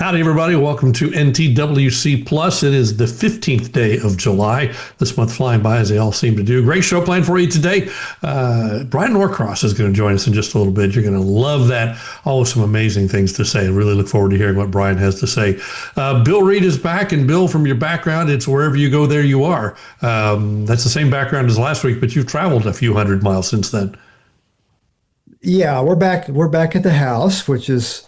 Howdy, everybody. Welcome to NTWC Plus. It is the 15th day of July. This month flying by as they all seem to do. Great show planned for you today. Bryan Norcross is going to join us in just a little bit. You're going to love that. Always some amazing things to say. I really look forward to hearing what Bryan has to say. Bill Reed is back. And Bill, from your background, it's wherever you go, there you are. That's the same background as last week, but you've traveled a few hundred miles since then. Yeah, we're back. We're back at the house, which is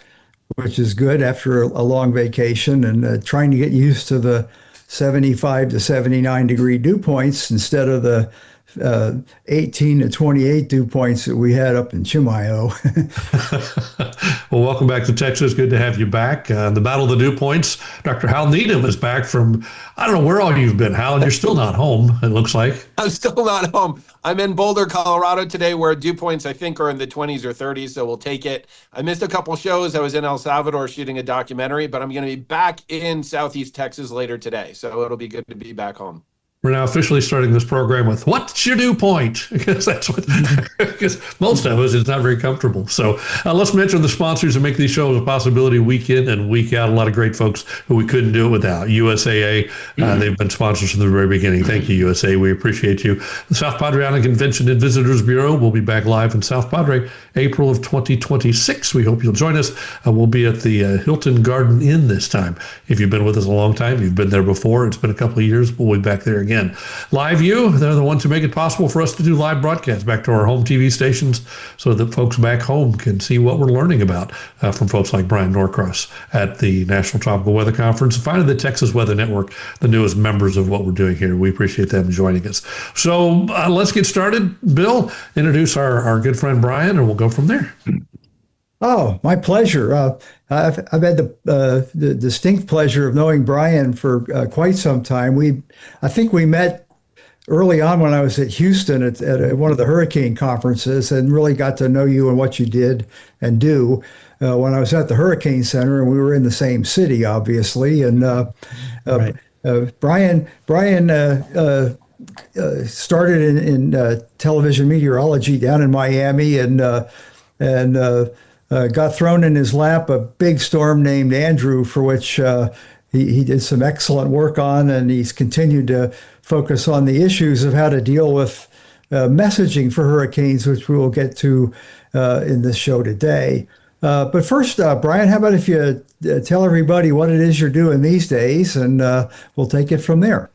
good after a long vacation, and trying to get used to the 75 to 79 degree dew points instead of the 18 to 28 dew points that we had up in Chimayo. Well, welcome back to Texas. Good to have you back. The Battle of the Dew Points. Dr. Hal Needham is back from, I don't know where all you've been, Hal, and you're still not home, it looks like. I'm still not home. I'm in Boulder, Colorado today, where dew points I think are in the 20s or 30s, so we'll take it. I missed a couple shows. I was in El Salvador shooting a documentary, but I'm going to be back in Southeast Texas later today, so it'll be good to be back home. We're now officially starting this program with "What's your dew point?" Because that's what. Because most of us, it's not very comfortable. So let's mention the sponsors who make these shows a possibility week in and week out. A lot of great folks who we couldn't do it without. USAA, they've been sponsors from the very beginning. Thank you, USAA. We appreciate you. The South Padre Island Convention and Visitors Bureau will be back live in South Padre, April of 2026. We hope you'll join us. We'll be at the Hilton Garden Inn this time. If you've been with us a long time, you've been there before. It's been a couple of years. We'll be back there again. Live View, they're the ones who make it possible for us to do live broadcasts back to our home TV stations so that folks back home can see what we're learning about from folks like Bryan Norcross at the National Tropical Weather Conference, and finally the Texas Weather Network, the newest members of what we're doing here. We appreciate them joining us. So let's get started. Bill, introduce our good friend Bryan, and we'll go from there. Oh, my pleasure. I've had the distinct pleasure of knowing Bryan for quite some time. I think we met early on when I was at Houston at one of the hurricane conferences, and really got to know you and what you did and do when I was at the HurricaneCenter, and we were in the same city, obviously. And Right. Bryan started in television meteorology down in Miami, and got thrown in his lap a big storm named Andrew, for which he did some excellent work on, and he's continued to focus on the issues of how to deal with messaging for hurricanes, which we will get to in this show today. But first, Bryan, how about if you tell everybody what it is you're doing these days, and we'll take it from there.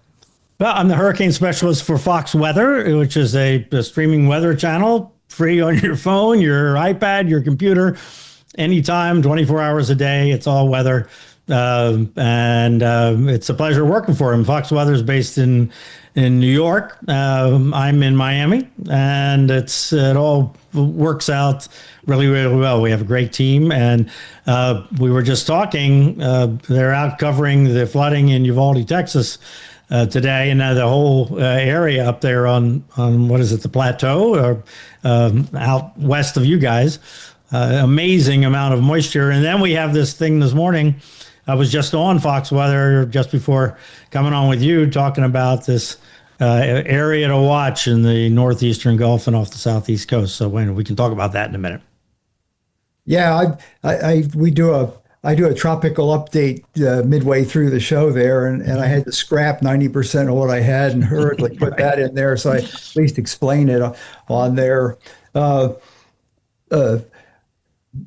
Well, I'm the hurricane specialist for Fox Weather, which is a streaming weather channel, free on your phone, your iPad, your computer, anytime, 24 hours a day. It's all weather. And it's a pleasure working for him. Fox Weather is based in New York. I'm in Miami, and it all works out really, really well. We have a great team, and we were just talking. They're out covering the flooding in Uvalde, Texas, today, and the whole area up there on what is it, the plateau, or out west of you guys. Amazing amount of moisture. And then we have this thing this morning. I was just on Fox Weather just before coming on with you, talking about this area to watch in the northeastern Gulf and off the southeast coast. So we can talk about that in a minute. Yeah, I do a tropical update midway through the show there, and I had to scrap 90% of what I had and hurriedly put that in there, so I at least explain it on there.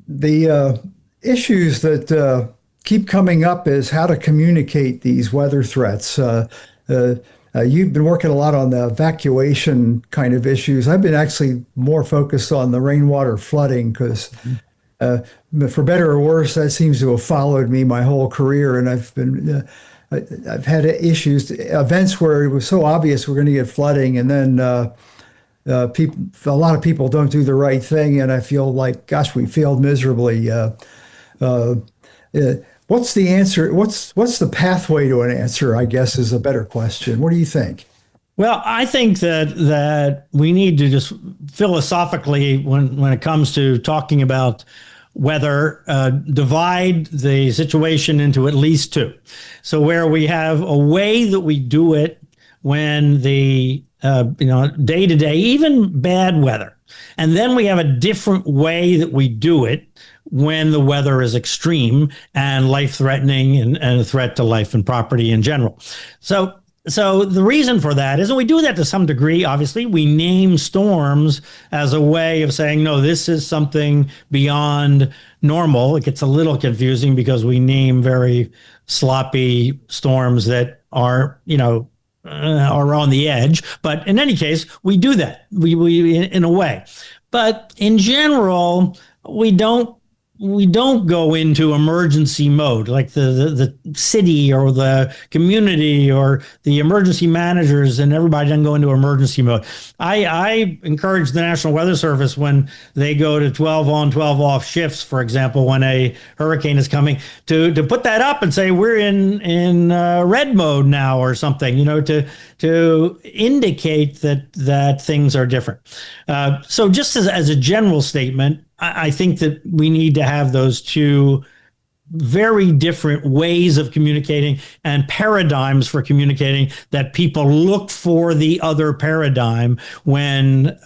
The issues that keep coming up is how to communicate these weather threats. You've been working a lot on the evacuation kind of issues. I've been actually more focused on the rainwater flooding, because for better or worse, that seems to have followed me my whole career. And I've had issues, events where it was so obvious we're going to get flooding, and then a lot of people don't do the right thing, and I feel like, gosh, we failed miserably. What's the answer? What's the pathway to an answer, I guess, is a better question. What do you think? Well, I think that we need to just philosophically, when it comes to talking about weather, divide the situation into at least two. So where we have a way that we do it when the day to day, even bad weather, and then we have a different way that we do it when the weather is extreme and life-threatening and a threat to life and property in general. So the reason for that is, and we do that to some degree, obviously, we name storms as a way of saying, no, this is something beyond normal. It gets a little confusing because we name very sloppy storms that are, are on the edge. But in any case, we do that, we in a way. But in general, we don't go into emergency mode like the city or the community or the emergency managers, and everybody doesn't go into emergency mode. I encourage the National Weather Service, when they go to 12 on, 12 off shifts, for example, when a hurricane is coming, to put that up and say we're in red mode now or something, to indicate that things are different. So just as a general statement, I think that we need to have those two very different ways of communicating and paradigms for communicating, that people look for the other paradigm when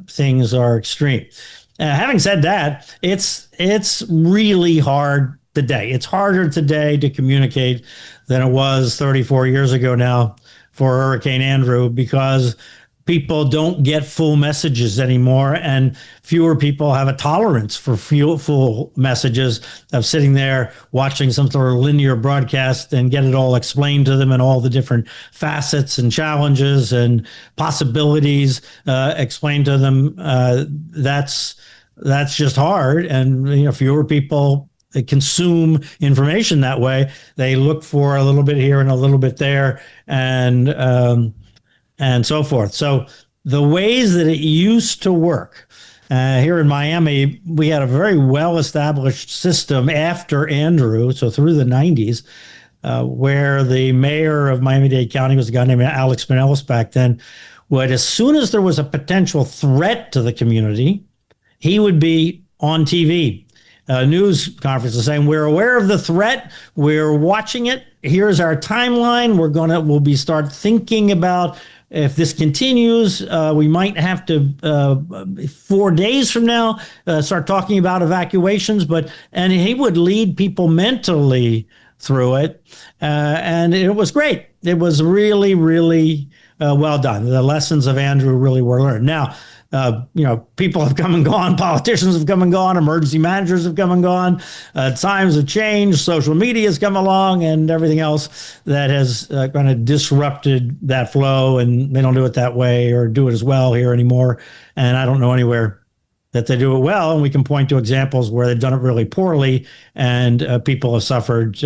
things are extreme. Having said that, it's really hard today. It's harder today to communicate than it was 34 years ago now for Hurricane Andrew, because people don't get full messages anymore, and fewer people have a tolerance for full messages of sitting there watching some sort of linear broadcast and get it all explained to them and all the different facets and challenges and possibilities explained to them. That's just hard, and fewer people consume information that way. They look for a little bit here and a little bit there, and so forth. So the ways that it used to work, here in Miami, we had a very well-established system after Andrew, so through the 90s, where the mayor of Miami-Dade County was a guy named Alex Pinellas back then, would, as soon as there was a potential threat to the community, he would be on TV. News conferences saying, we're aware of the threat, we're watching it, here's our timeline, we'll start thinking about if this continues, we might have to 4 days from now start talking about evacuations. And he would lead people mentally through it, and it was great. It was really, really well done. The lessons of Andrew really were learned. Now, people have come and gone, politicians have come and gone, emergency managers have come and gone, times have changed, social media has come along, and everything else that has kind of disrupted that flow, and they don't do it that way or do it as well here anymore. And I don't know anywhere that they do it well, and we can point to examples where they've done it really poorly, and people have suffered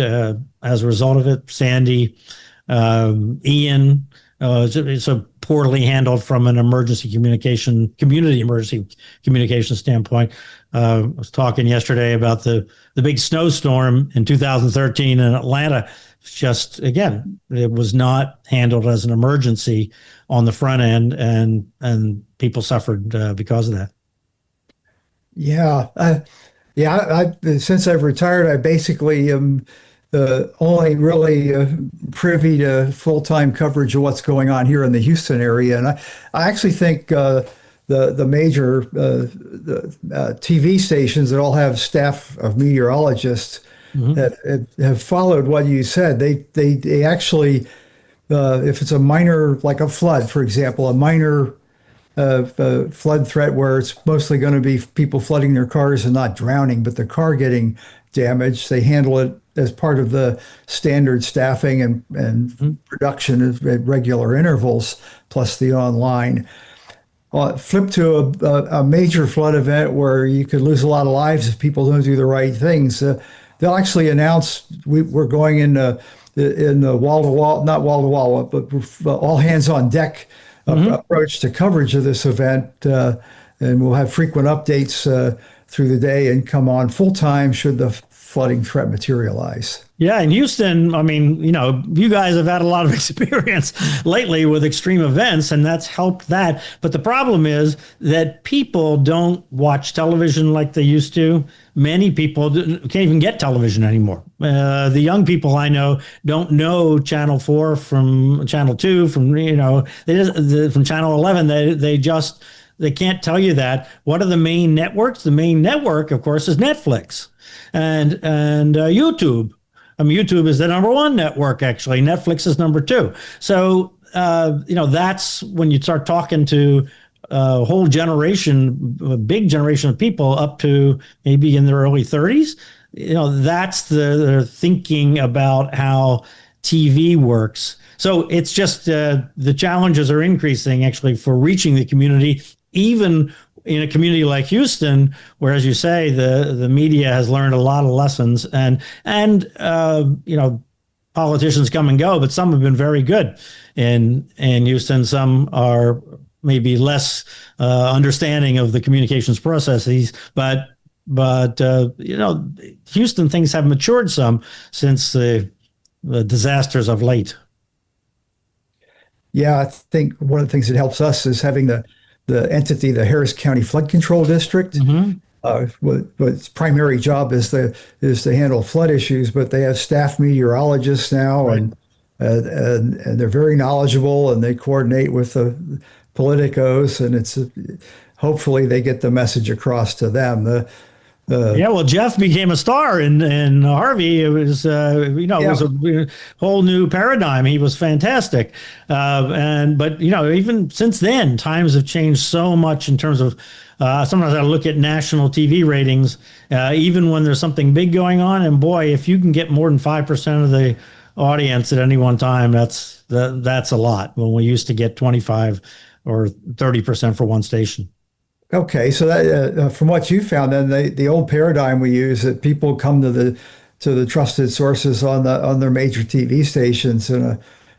as a result of it. Sandy, Ian, so poorly handled from an community emergency communication standpoint. I was talking yesterday about the big snowstorm in 2013 in Atlanta. Just, again, it was not handled as an emergency on the front end, and people suffered because of that. Yeah. Since I've retired, I basically am only really privy to full-time coverage of what's going on here in the Houston area. And I actually think the major TV stations that all have staff of meteorologists have followed what you said. They actually, if it's a minor, like a flood, for example, a minor flood threat where it's mostly going to be people flooding their cars and not drowning, but the car getting damaged, they handle it as part of the standard staffing and production at regular intervals, plus the online. Flip to a major flood event where you could lose a lot of lives if people don't do the right things. They'll actually announce we're going in the wall-to-wall, not wall-to-wall, but all hands on deck approach to coverage of this event. And we'll have frequent updates through the day and come on full-time should the flooding threat materialize. Yeah, in Houston, I mean, you guys have had a lot of experience lately with extreme events, and that's helped that. But the problem is that people don't watch television like they used to. Many people can't even get television anymore. The young people I know don't know Channel 4 from Channel 2, from Channel 11. They can't tell you that. What are the main networks? The main network, of course, is Netflix and YouTube. I mean, YouTube is the number one network, actually. Netflix is number two. So, that's when you start talking to a whole generation, a big generation of people up to maybe in their early 30s. That's their thinking about how TV works. So it's just the challenges are increasing actually for reaching the community, even in a community like Houston, where, as you say, the media has learned a lot of lessons, and politicians come and go, but some have been very good in Houston. Some are maybe less understanding of the communications processes, but Houston, things have matured some since the disasters of late. Yeah, I think one of the things that helps us is having the entity, the Harris County Flood Control District. Mm-hmm. What its primary job is to handle flood issues, but they have staff meteorologists now, Right. and they're very knowledgeable, and they coordinate with the politicos, and it's hopefully they get the message across to them. Well, Jeff became a star in Harvey. It was, it was a whole new paradigm. He was fantastic. But even since then, times have changed so much in terms of, sometimes I look at national TV ratings, even when there's something big going on. And boy, if you can get more than 5% of the audience at any one time, that's a lot. When we used to get 25 or 30% for one station. Okay, so that from what you found, then the old paradigm we use, that people come to the trusted sources on their major TV stations in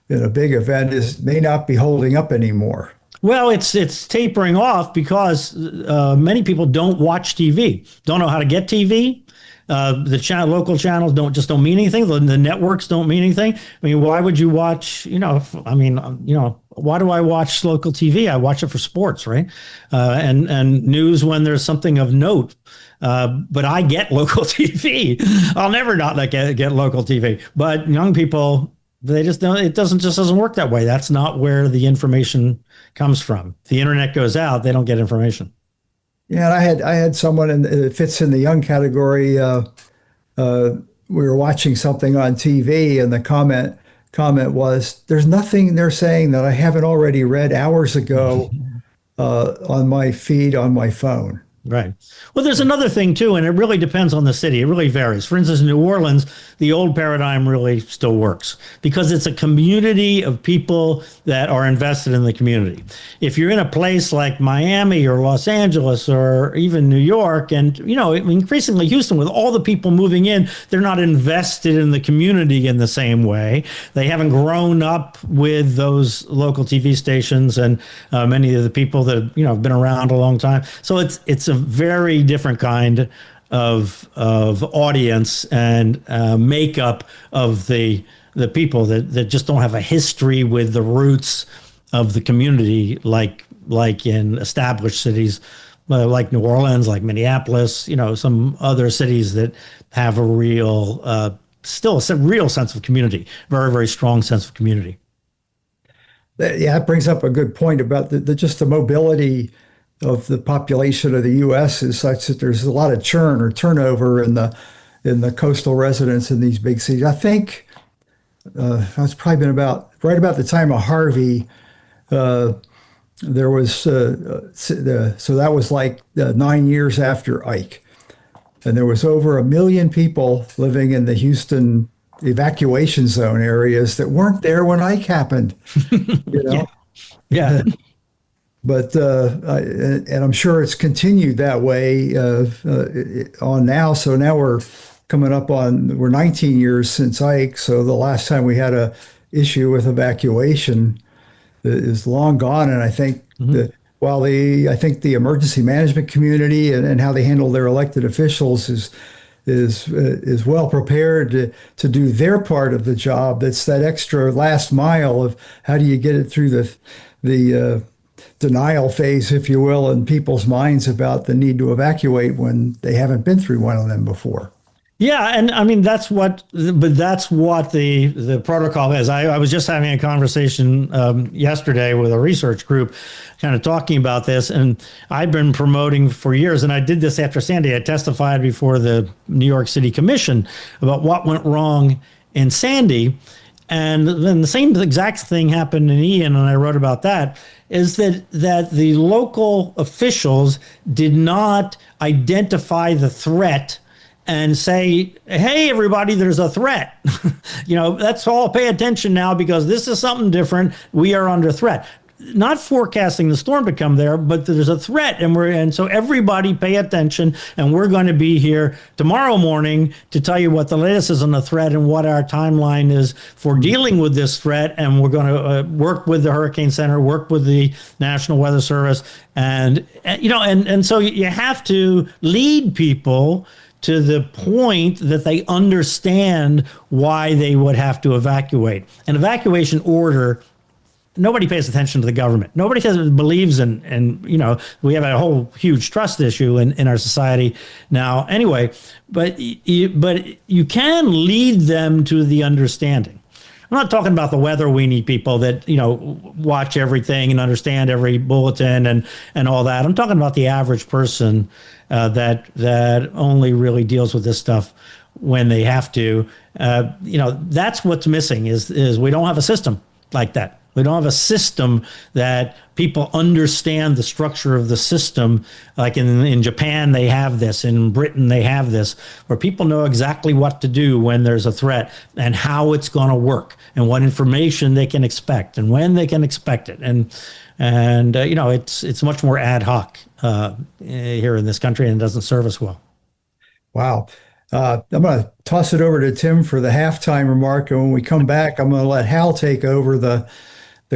a big event may not be holding up anymore. Well, it's tapering off because many people don't watch TV, don't know how to get TV. The local channels don't mean anything. The networks don't mean anything. I mean, why would you watch? Why do I watch local TV? I watch it for sports, right? And news when there's something of note. But I get local TV. I'll never not get local TV. But young people, they just don't. It doesn't work that way. That's not where the information comes from. The internet goes out, they don't get information. Yeah, and I had someone, and it fits in the young category. We were watching something on TV, and the comment was, "There's nothing they're saying that I haven't already read hours ago on my feed on my phone." Right. Well, there's another thing too, and it really depends on the city. It really varies. For instance, in New Orleans, the old paradigm really still works because it's a community of people that are invested in the community. If you're in a place like Miami or Los Angeles or even New York, and increasingly Houston, with all the people moving in, they're not invested in the community in the same way. They haven't grown up with those local TV stations and many of the people that have been around a long time. So it's a very different kind of audience and makeup of the people that just don't have a history with the roots of the community like in established cities like New Orleans, like Minneapolis, some other cities that have a real still a real sense of community, very, very strong sense of community. Yeah, that brings up a good point about just the mobility of the population of the U.S. is such that there's a lot of churn or turnover in the coastal residents in these big cities. I think it's probably been right about the time of Harvey. There was so that was like 9 years after Ike, and there was over 1 million people living in the Houston evacuation zone areas that weren't there when Ike happened. Yeah. But and I'm sure it's continued that way on now. So now we're 19 years since Ike. So the last time we had a issue with evacuation is long gone. And I think I think the emergency management community and how they handle their elected officials is well prepared to do their part of the job. That's that extra last mile of how do you get it through the denial phase, if you will, in people's minds about the need to evacuate when they haven't been through one of them before. Yeah, and I mean that's what the protocol is. I was just having a conversation yesterday with a research group, kind of talking about this, and I've been promoting for years. And I did this after Sandy. I testified before the New York City Commission about what went wrong in Sandy, and then the same exact thing happened in Ian, and I wrote about that. Is that the local officials did not identify the threat and say, hey, everybody, there's a threat. Let's all pay attention now because this is something different. We are under threat. Not forecasting the storm to come there, but there's a threat. And so everybody pay attention. And we're going to be here tomorrow morning to tell you what the latest is on the threat and what our timeline is for dealing with this threat. And we're going to work with the Hurricane Center, work with the National Weather Service. And so you have to lead people to the point that they understand why they would have to evacuate. An evacuation order, nobody pays attention to the government. Nobody believes in we have a whole huge trust issue in our society now anyway, but you can lead them to the understanding. I'm not talking about the weather weenie people that, watch everything and understand every bulletin and all that. I'm talking about the average person that only really deals with this stuff when they have to. That's what's missing is we don't have a system like that. We don't have a system that people understand the structure of the system. Like in Japan, they have this. In Britain, they have this, where people know exactly what to do when there's a threat and how it's going to work and what information they can expect and when they can expect it. And it's much more ad hoc here in this country, and it doesn't serve us well. Wow. I'm going to toss it over to Tim for the halftime remark. And when we come back, I'm going to let Hal take over the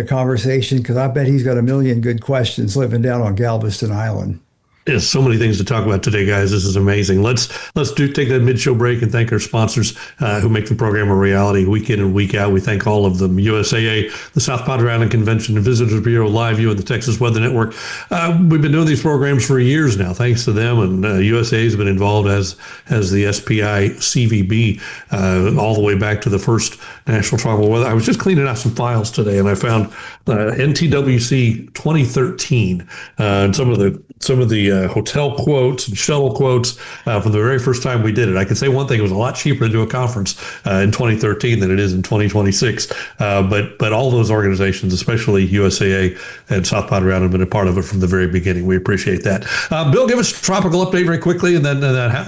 conversation because I bet he's got a million good questions living down on Galveston Island. There's so many things to talk about today, guys. This is amazing. Let's take that mid-show break and thank our sponsors who make the program a reality week in and week out. We thank all of them: USAA, the South Padre Island Convention and Visitors Bureau, LiveView, and the Texas Weather Network. We've been doing these programs for years now, thanks to them. And USAA has been involved as the SPI CVB all the way back to the first National Tribal Weather. I was just cleaning out some files today, and I found NTWC 2013 and some of the hotel quotes and shuttle quotes from the very first time we did it. I can say one thing: it was a lot cheaper to do a conference in 2013 than it is in 2026. But all those organizations, especially USAA and South Padre Island, have been a part of it from the very beginning. We appreciate that. Bill, give us a tropical update very quickly, and then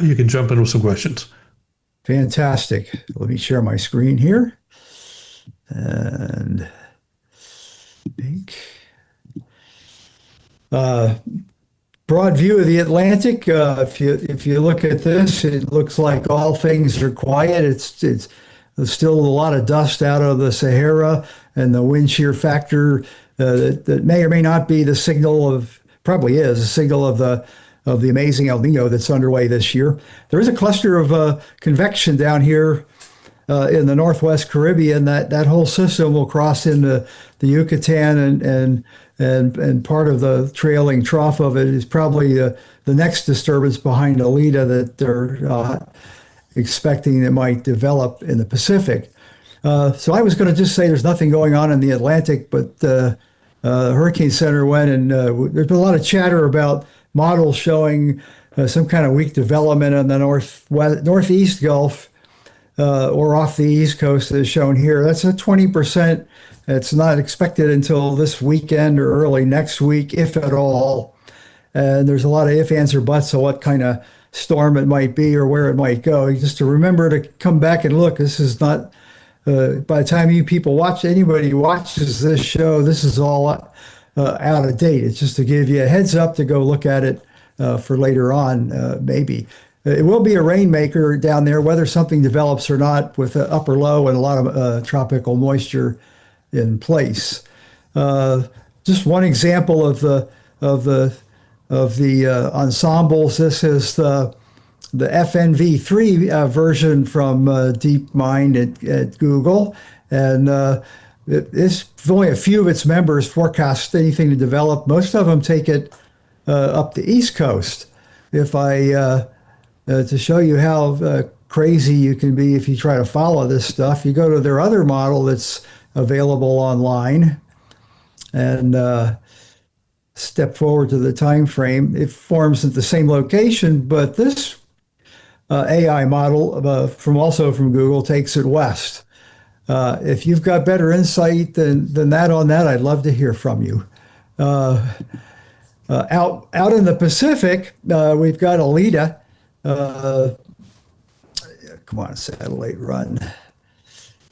you can jump in with some questions. Fantastic. Let me share my screen here. And broad view of the Atlantic. If you look at this, it looks like all things are quiet. It's there's still a lot of dust out of the Sahara, and the wind shear factor that may or may not be the signal of, probably is a signal of the amazing El Nino that's underway this year. There is a cluster of convection down here in the Northwest Caribbean. That whole system will cross into the Yucatan and part of the trailing trough of it is probably the next disturbance behind Alida that they're expecting that might develop in the Pacific. So I was going to just say there's nothing going on in the Atlantic, but the Hurricane Center went and there's been a lot of chatter about models showing some kind of weak development in the northeast Gulf or off the East Coast as shown here. That's a 20%. It's not expected until this weekend or early next week, if at all. And there's a lot of if, ands, or buts of what kind of storm it might be or where it might go. Just to remember to come back and look. This is not, by the time you people watch, anybody who watches this show, this is all out of date. It's just to give you a heads up to go look at it for later on, maybe. It will be a rainmaker down there, whether something develops or not, with an upper low and a lot of tropical moisture in place. Just one example of the ensembles. This is the FNV3 version from DeepMind at Google, and it's only a few of its members forecast anything to develop. Most of them take it up the East Coast. If I to show you how crazy you can be if you try to follow this stuff. You go to their other model that's available online and step forward to the time frame. It forms at the same location, but this AI model from Google takes it west. If you've got better insight than that on that, I'd love to hear from you. Out in the Pacific, we've got Alita. Come on, satellite, run.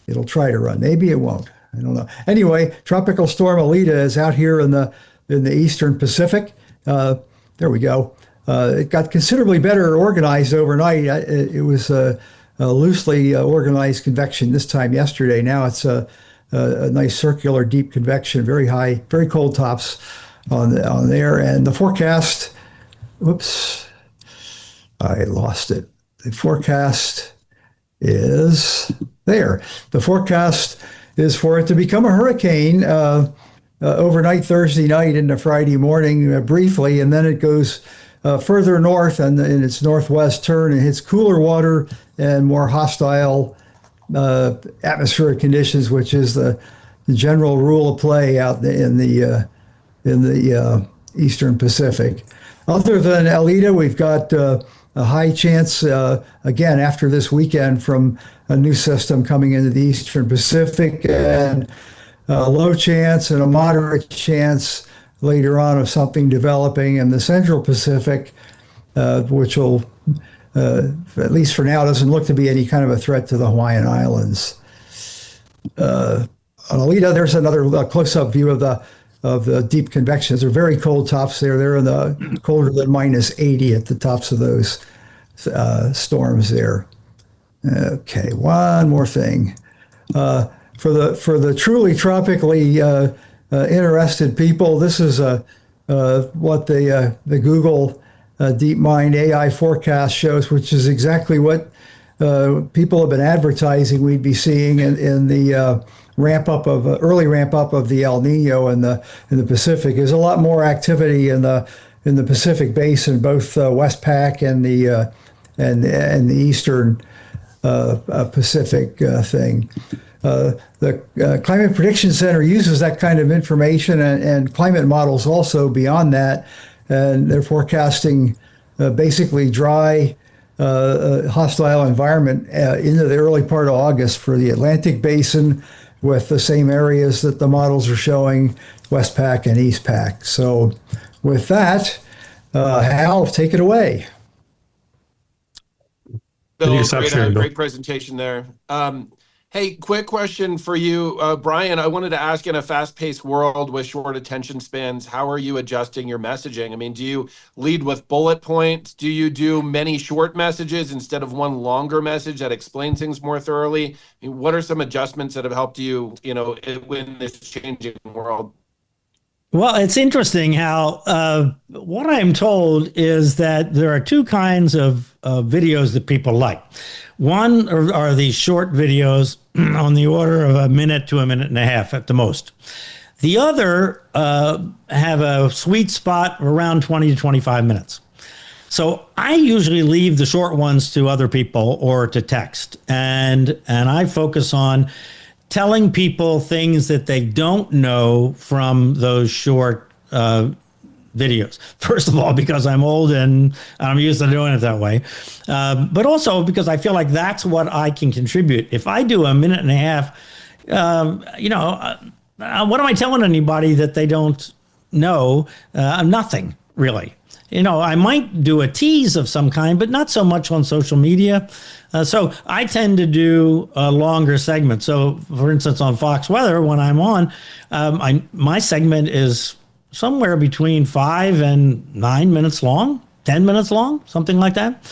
It'll try to run. Maybe it won't. I don't know. Anyway, Tropical Storm Alita is out here in the Eastern Pacific. There we go. It got considerably better organized overnight. It was a loosely organized convection this time yesterday. Now it's a nice circular deep convection, very high, very cold tops on there. And the forecast, whoops, I lost it. The forecast is there. The forecast is for it to become a hurricane overnight Thursday night into Friday morning briefly, and then it goes further north and in its northwest turn and hits cooler water and more hostile atmospheric conditions, which is the general rule of play out in the Eastern Pacific. Other than Alita, we've got a high chance, again, after this weekend from a new system coming into the Eastern Pacific, and a low chance and a moderate chance later on of something developing in the Central Pacific, which will, at least for now, doesn't look to be any kind of a threat to the Hawaiian Islands. On Alita, there's another close-up view of the deep convections. They're very cold tops there. They're in the colder than -80 at the tops of those storms there. Okay, one more thing. For the truly tropically interested people, this is what the Google DeepMind AI forecast shows, which is exactly what people have been advertising we'd be seeing in the early ramp up of the El Nino in the Pacific. There's a lot more activity in the Pacific Basin, both Westpac and the Eastern Pacific thing. The Climate Prediction Center uses that kind of information and climate models also beyond that, and they're forecasting basically dry, hostile environment into the early part of August for the Atlantic Basin, with the same areas that the models are showing, Westpac and Eastpac. So with that, Hal, take it away. Bill, great presentation there. Hey, quick question for you, Bryan. I wanted to ask, in a fast-paced world with short attention spans, how are you adjusting your messaging? I mean, do you lead with bullet points? Do you do many short messages instead of one longer message that explains things more thoroughly? I mean, what are some adjustments that have helped you, in this changing world? Well, it's interesting how what I'm told is that there are two kinds of videos that people like. One are these short videos on the order of a minute to a minute and a half at the most. The other have a sweet spot around 20 to 25 minutes. So I usually leave the short ones to other people or to text, and I focus on telling people things that they don't know from those short videos. First of all, because I'm old and I'm used to doing it that way. But also because I feel like that's what I can contribute. If I do a minute and a half, what am I telling anybody that they don't know? Nothing, really. I might do a tease of some kind, but not so much on social media. So I tend to do a longer segment. So, for instance, on Fox Weather, when I'm on, my segment is somewhere between 5 and 9 minutes long, 10 minutes long, something like that.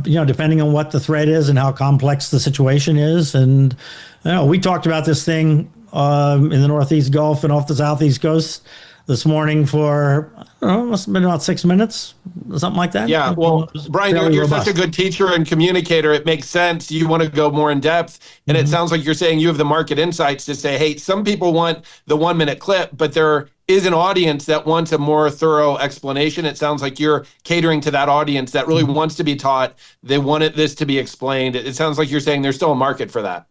Depending on what the threat is and how complex the situation is. And we talked about this thing in the Northeast Gulf and off the Southeast coast this morning for, must have been about 6 minutes, something like that. Yeah, well, Bryan, you're such a good teacher and communicator. It makes sense. You want to go more in depth. And it sounds like you're saying you have the market insights to say, hey, some people want the 1 minute clip, but they're is an audience that wants a more thorough explanation. It sounds like you're catering to that audience that really wants to be taught. They wanted this to be explained. It sounds like you're saying there's still a market for that.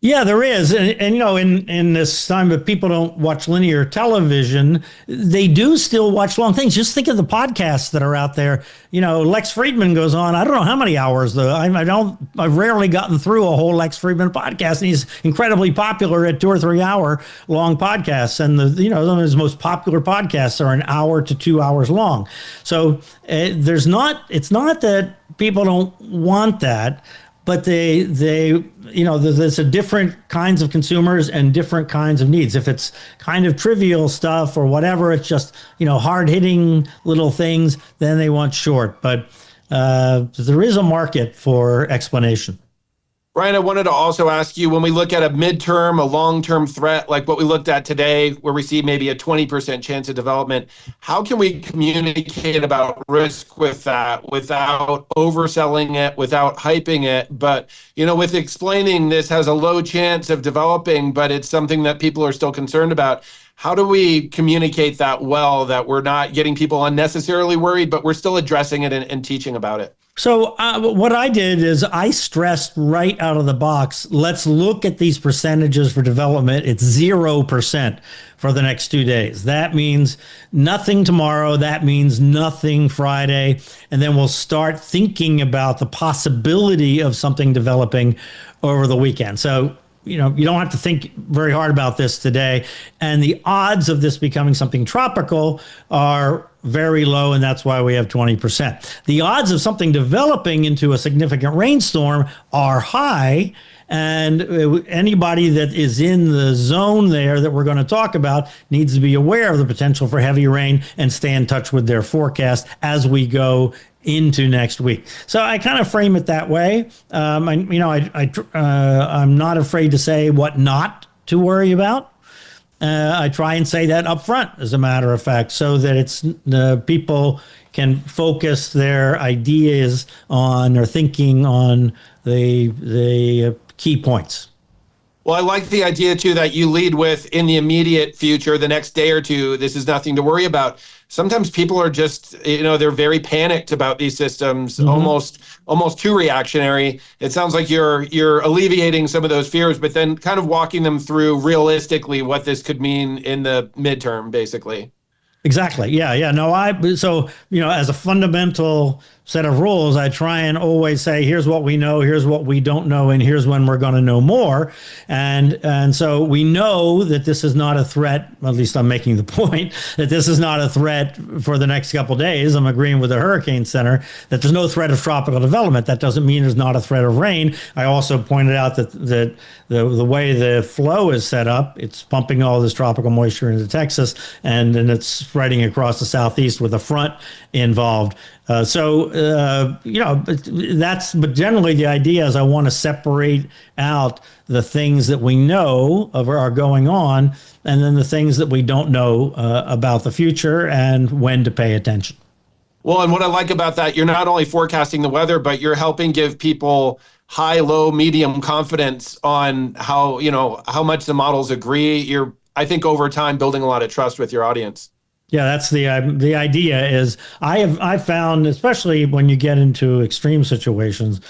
Yeah, there is. And you know, in this time that people don't watch linear television, they do still watch long things. Just think of the podcasts that are out there. You know, Lex Friedman goes on, I don't know how many hours though. I've rarely gotten through a whole Lex Friedman podcast, and he's incredibly popular at 2 or 3 hour long podcasts. And some of his most popular podcasts are an hour to 2 hours long. So it's not that people don't want that, but there's a different kinds of consumers and different kinds of needs. If it's kind of trivial stuff or whatever, it's just, hard hitting little things, then they want short. But there is a market for explanation. Bryan, I wanted to also ask you, when we look at a midterm, a long-term threat, like what we looked at today, where we see maybe a 20% chance of development, how can we communicate about risk with that without overselling it, without hyping it? But, with explaining this has a low chance of developing, but it's something that people are still concerned about. How do we communicate that well, that we're not getting people unnecessarily worried, but we're still addressing it and teaching about it? So what I did is I stressed right out of the box, let's look at these percentages for development. It's 0% for the next 2 days. That means nothing tomorrow. That means nothing Friday. And then we'll start thinking about the possibility of something developing over the weekend. So you don't have to think very hard about this today. And the odds of this becoming something tropical are very low, and that's why we have 20%. The odds of something developing into a significant rainstorm are high, and anybody that is in the zone there that we're going to talk about needs to be aware of the potential for heavy rain and stay in touch with their forecast as we go into next week. So I kind of frame it that way. I'm not afraid to say what not to worry about. I try and say that up front, as a matter of fact, so that it's people can focus their ideas on or thinking on the key points. Well, I like the idea, too, that you lead with in the immediate future, the next day or two, this is nothing to worry about. Sometimes people are just, they're very panicked about these systems, almost too reactionary. It sounds like you're alleviating some of those fears, but then kind of walking them through realistically what this could mean in the midterm, basically. Exactly. Yeah. No, as a fundamental set of rules, I try and always say, here's what we know, here's what we don't know, and here's when we're going to know more. And so we know that this is not a threat, at least I'm making the point, that this is not a threat for the next couple of days. I'm agreeing with the Hurricane Center that there's no threat of tropical development. That doesn't mean there's not a threat of rain. I also pointed out that the way the flow is set up, it's pumping all this tropical moisture into Texas, and then it's spreading across the southeast with a front involved. But generally the idea is I want to separate out the things that we know are going on, and then the things that we don't know about the future and when to pay attention. Well, and what I like about that, you're not only forecasting the weather, but you're helping give people high, low, medium confidence on how much the models agree. You're, I think, over time building a lot of trust with your audience. Yeah, that's the idea is I've found, especially when you get into extreme situations,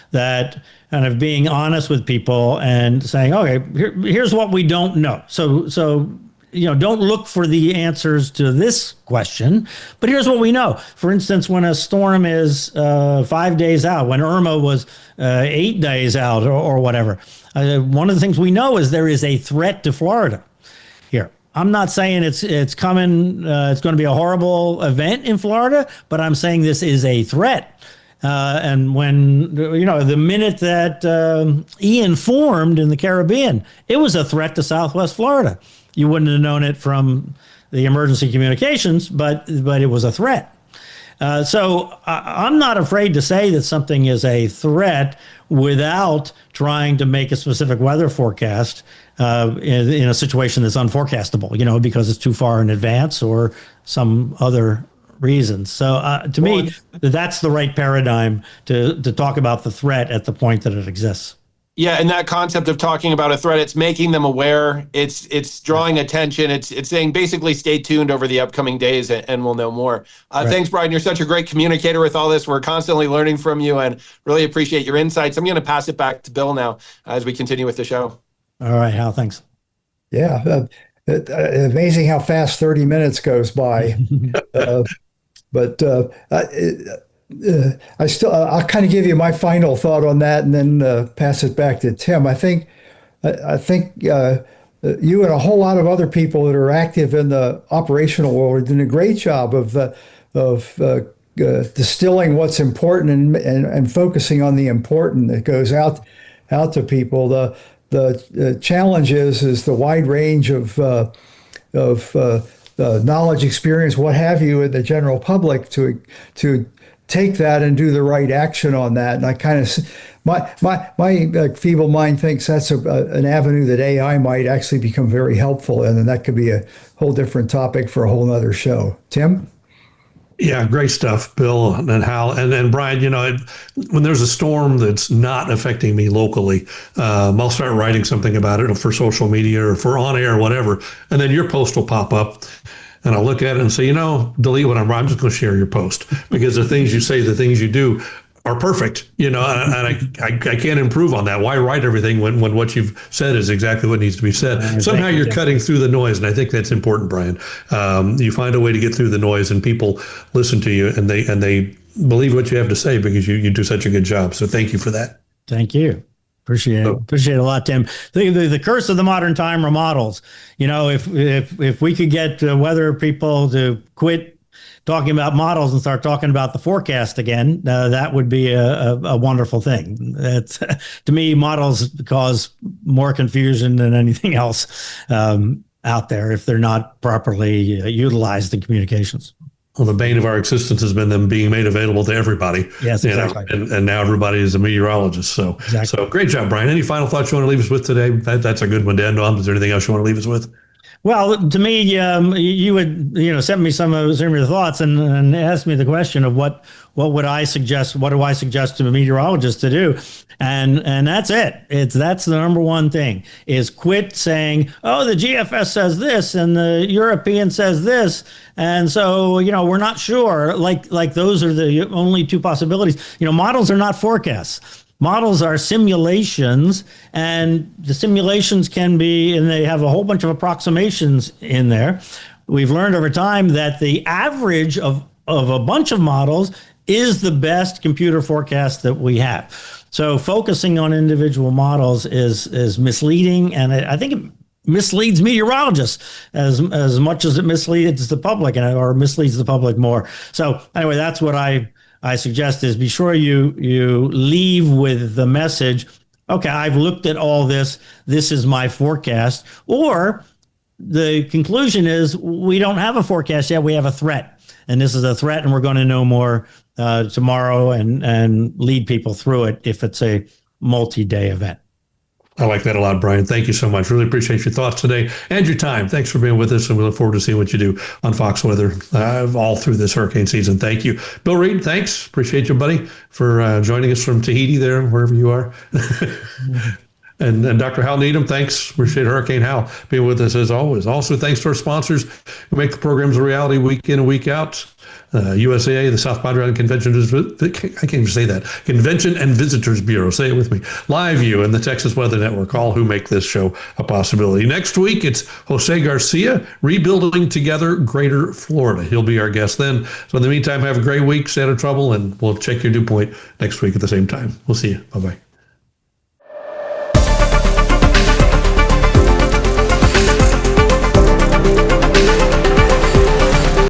that kind of being honest with people and saying, okay, here's what we don't know. So don't look for the answers to this question, but here's what we know. For instance, when a storm is 5 days out, when Irma was 8 days out or whatever, one of the things we know is there is a threat to Florida here. I'm not saying it's coming, it's going to be a horrible event in Florida, but I'm saying this is a threat. And when, the minute that Ian formed in the Caribbean, it was a threat to Southwest Florida. You wouldn't have known it from the emergency communications, but it was a threat. So I'm not afraid to say that something is a threat without trying to make a specific weather forecast in a situation that's unforecastable, because it's too far in advance or some other reasons. So to me, that's the right paradigm to talk about the threat at the point that it exists. Yeah, and that concept of talking about a threat, it's making them aware. It's drawing attention. It's saying basically stay tuned over the upcoming days, and we'll know more. Right. Thanks, Bryan. You're such a great communicator with all this. We're constantly learning from you, and really appreciate your insights. I'm going to pass it back to Bill now as we continue with the show. All right, Hal, thanks. Yeah, amazing how fast 30 minutes goes by. But I'll kind of give you my final thought on that, and then pass it back to Tim. I think you and a whole lot of other people that are active in the operational world are doing a great job of distilling what's important and focusing on the important that goes out to people. The challenge is the wide range of knowledge, experience, what have you, in the general public to take that and do the right action on that. And I kind of, my feeble mind thinks that's an avenue that AI might actually become very helpful in, and that could be a whole different topic for a whole nother show. Tim? Yeah, great stuff, Bill and Hal. And Bryan, when there's a storm that's not affecting me locally, I'll start writing something about it for social media or for on air or whatever. And then your post will pop up. And I'll look at it and say, delete what I'm just going to share your post, because the things you say, the things you do are perfect, and I can't improve on that. Why write everything when what you've said is exactly what needs to be said? Somehow you're cutting through the noise, and I think that's important, Bryan. You find a way to get through the noise, and people listen to you, and they believe what you have to say because you do such a good job. So thank you for that. Thank you. Appreciate it. Appreciate it a lot, Tim. The curse of the modern time are models. If we could get weather people to quit talking about models and start talking about the forecast again, that would be a wonderful thing. That's, to me, models cause more confusion than anything else out there if they're not properly utilized in communications. Well, the bane of our existence has been them being made available to everybody. Yes, exactly. And now everybody is a meteorologist. So, exactly. So great job, Bryan. Any final thoughts you want to leave us with today? That's a good one to end on. Is there anything else you want to leave us with? Well, to me, you would send me some of your thoughts and ask me the question of what would I suggest? What do I suggest to a meteorologist to do? And that's it. That's the number one thing is quit saying, oh, the GFS says this and the European says this, and so we're not sure. Like those are the only two possibilities. Models are not forecasts. Models are simulations, and the simulations can be, and they have a whole bunch of approximations in there. We've learned over time that the average of a bunch of models is the best computer forecast that we have. So focusing on individual models is misleading, and I think it misleads meteorologists as much as it misleads the public, or misleads the public more. So anyway, that's what I suggest is be sure you leave with the message, okay, I've looked at all this. This is my forecast. Or the conclusion is we don't have a forecast yet. We have a threat. And this is a threat, and we're going to know more tomorrow and lead people through it if it's a multi-day event. I like that a lot, Bryan. Thank you so much. Really appreciate your thoughts today and your time. Thanks for being with us, and we look forward to seeing what you do on Fox Weather all through this hurricane season. Thank you. Bill Reed, thanks. Appreciate you, buddy, for joining us from Tahiti there, wherever you are. And Dr. Hal Needham, thanks. Appreciate Hurricane Hal being with us as always. Also, thanks to our sponsors who make the programs a reality week in and week out. USAA, the Southbound Island Convention, I can't even say that, Convention and Visitors Bureau, say it with me, LiveView, and the Texas Weather Network, all who make this show a possibility. Next week, it's Jose Garcia, Rebuilding Together Greater Florida. He'll be our guest then. So in the meantime, have a great week, stay out of trouble, and we'll check your dew point next week at the same time. We'll see you. Bye-bye.